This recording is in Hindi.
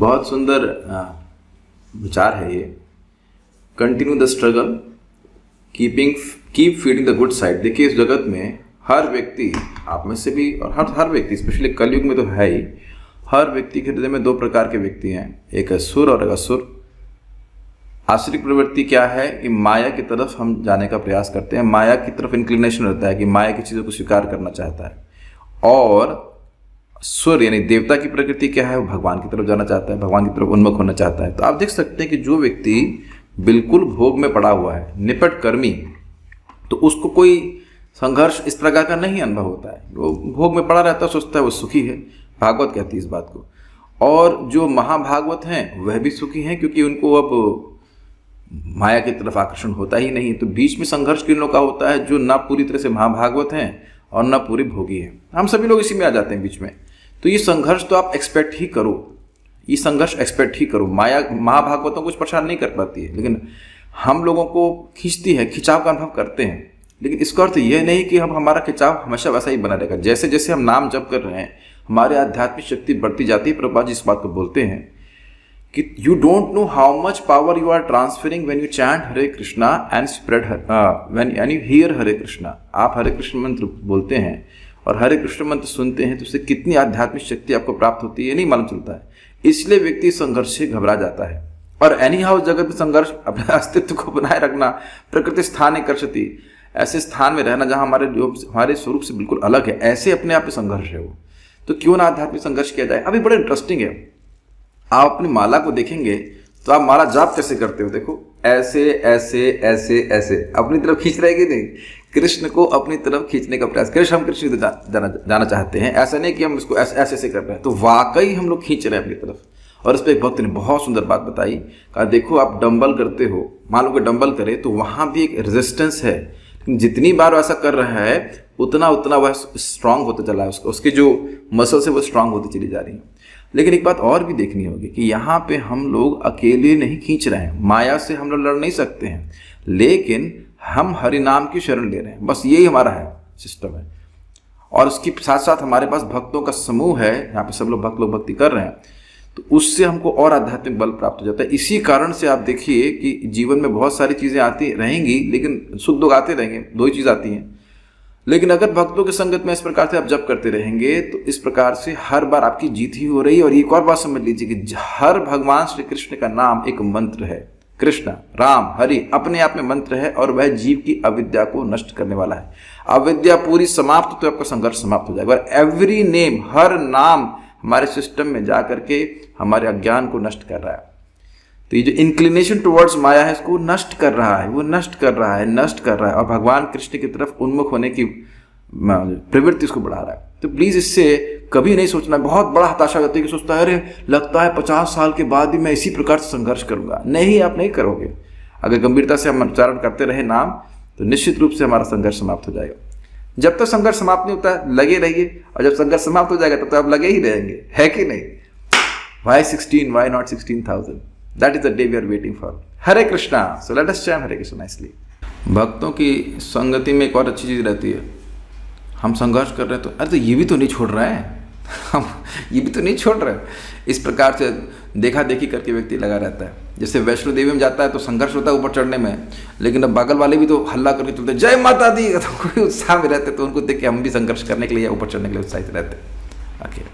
बहुत सुंदर विचार है ये। Continue the struggle, keep feeding the good side. देखिए इस जगत में हर व्यक्ति, आप में से भी और हर व्यक्ति, स्पेशली कलयुग में तो है ही, हर व्यक्ति के हृदय में दो प्रकार के व्यक्ति हैं, एक असुर और एक असुर। आसुरिक प्रवृत्ति क्या है कि माया की तरफ हम जाने का प्रयास करते हैं, माया की तरफ इंक्लिनेशन रहता है कि माया की चीज़ों को स्वीकार करना चाहता है। और सुर यानी देवता की प्रकृति क्या है, वो भगवान की तरफ जाना चाहता है, भगवान की तरफ उन्मुख होना चाहता है। तो आप देख सकते हैं कि जो व्यक्ति बिल्कुल भोग में पड़ा हुआ है, निपट कर्मी, तो उसको कोई संघर्ष इस प्रकार का नहीं अनुभव होता है। वो भोग में पड़ा रहता है, सोचता है वो सुखी है। भागवत कहती है इस बात को। और जो महाभागवत हैं वह भी सुखी हैं, क्योंकि उनको अब माया की तरफ आकर्षण होता ही नहीं। तो बीच में संघर्ष किन लोगों का होता है, जो ना पूरी तरह से महाभागवत हैं और ना पूरी भोगी हैं। हम सभी लोग इसी में आ जाते हैं बीच में। तो ये संघर्ष तो आप एक्सपेक्ट ही करो, ये संघर्ष एक्सपेक्ट ही करो। माया महाभागवतों को कुछ परेशान नहीं कर पाती है, लेकिन हम लोगों को खींचती है, खिंचाव का अनुभव करते हैं। लेकिन इसका अर्थ यह नहीं कि हम हमारा खिंचाव हमेशा वैसा ही बना रहेगा। जैसे जैसे हम नाम जप कर रहे हैं, हमारे आध्यात्मिक शक्ति बढ़ती जाती है। प्रभुपाद जी इस बात को बोलते हैं कि you don't know how much power you are transferring when you chant Hare Krishna and spread when you hear Hare Krishna. आप हरे कृष्ण मंत्र बोलते हैं और हरे कृष्ण मंत्र सुनते हैं तो उससे कितनी आध्यात्मिक शक्ति आपको प्राप्त होती है ये नहीं मालूम चलता है। इसलिए व्यक्ति संघर्ष से घबरा जाता है। और एनी हाउ जगत में संघर्ष, अपने अस्तित्व को बनाए रखना, प्रकृति स्थान कर्षति, ऐसे स्थान में रहना जहाँ हमारे स्वरूप से बिल्कुल अलग है, ऐसे अपने आप में संघर्ष है वो। तो क्यों ना आध्यात्मिक संघर्ष किया जाए। अभी बड़ा इंटरेस्टिंग है, आप अपनी माला को देखेंगे तो आप माला जाप कैसे करते हो। देखो ऐसे ऐसे ऐसे ऐसे अपनी तरफ खींच रहे कि नहीं, कृष्ण को अपनी तरफ खींचने का प्रयास। कृष्ण हम कृष्ण जाना चाहते हैं, ऐसा नहीं कि हम इसको ऐसे ऐसे कर रहे हैं। तो वाकई हम लोग खींच रहे हैं अपनी तरफ। और इस पर एक भक्त ने बहुत सुंदर बात बताई, कहा देखो आप डंबल करते हो, मान लो कि डंबल करे तो वहाँ भी एक रेजिस्टेंस है। जितनी बार ऐसा कर रहा है उतना वह स्ट्रांग होता चला है, उसके जो मसल्स है वो स्ट्रांग होती चली जा रही है। लेकिन एक बात और भी देखनी होगी कि यहाँ पे हम लोग अकेले नहीं खींच रहे हैं, माया से हम लोग लड़ नहीं सकते हैं, लेकिन हम हरि नाम की शरण ले रहे हैं। बस यही हमारा है सिस्टम है। और उसके साथ साथ हमारे पास भक्तों का समूह है, यहाँ पे सब लोग भक्ति कर रहे हैं, तो उससे हमको और आध्यात्मिक बल प्राप्त हो जाता है। इसी कारण से आप देखिए कि जीवन में बहुत सारी चीज़ें आती रहेंगी, लेकिन सुख दुख आते रहेंगे, दो ही चीज़ आती हैं। लेकिन अगर भक्तों के संगत में इस प्रकार से आप जप करते रहेंगे तो इस प्रकार से हर बार आपकी जीत ही हो रही है। और एक और बात समझ लीजिए कि हर भगवान श्री कृष्ण का नाम एक मंत्र है। कृष्ण, राम, हरि अपने आप में मंत्र है और वह जीव की अविद्या को नष्ट करने वाला है। अविद्या पूरी समाप्त तो आपका संघर्ष समाप्त हो जाएगा। और एवरी नेम, हर नाम हमारे सिस्टम में जा करके हमारे अज्ञान को नष्ट कर रहा है। तो ये जो इंक्लिनेशन टुवर्ड्स माया है इसको नष्ट कर रहा है, वो नष्ट कर रहा है और भगवान कृष्ण की तरफ उन्मुख होने की प्रवृत्ति इसको बढ़ा रहा है। तो प्लीज़ इससे कभी नहीं सोचना। बहुत बड़ा हताशा होता है कि सोचता है अरे लगता है 50 साल के बाद भी मैं इसी प्रकार से संघर्ष करूंगा। नहीं, आप नहीं करोगे। अगर गंभीरता से हम उच्चारण करते रहे नाम तो निश्चित रूप से हमारा संघर्ष समाप्त हो जाएगा। जब तक संघर्ष समाप्त नहीं होता है लगे रहिए, और जब संघर्ष समाप्त हो जाएगा तब तो आप लगे ही रहेंगे, है कि नहीं। Why 16? Why not 16,000? That is the day we are waiting for. Hare Krishna. So let us chant Hare Krishna nicely. भक्तों की संगति में एक और अच्छी चीज़ रहती है, हम संघर्ष कर रहे हैं तो अरे तो ये भी तो नहीं छोड़ रहा है, हम ये भी तो नहीं छोड़ रहे हैं। इस प्रकार से देखा देखी करके व्यक्ति लगा रहता है। जैसे वैष्णो देवी में जाता है तो संघर्ष होता है ऊपर चढ़ने में, लेकिन अब बगल वाले भी तो हल्ला करके चलते जय माता दी, तो कोई उत्साह में रहते तो उनको देख के हम भी संघर्ष करने के लिए ऊपर चढ़ने के लिए उत्साहित रहते हैं। आखिर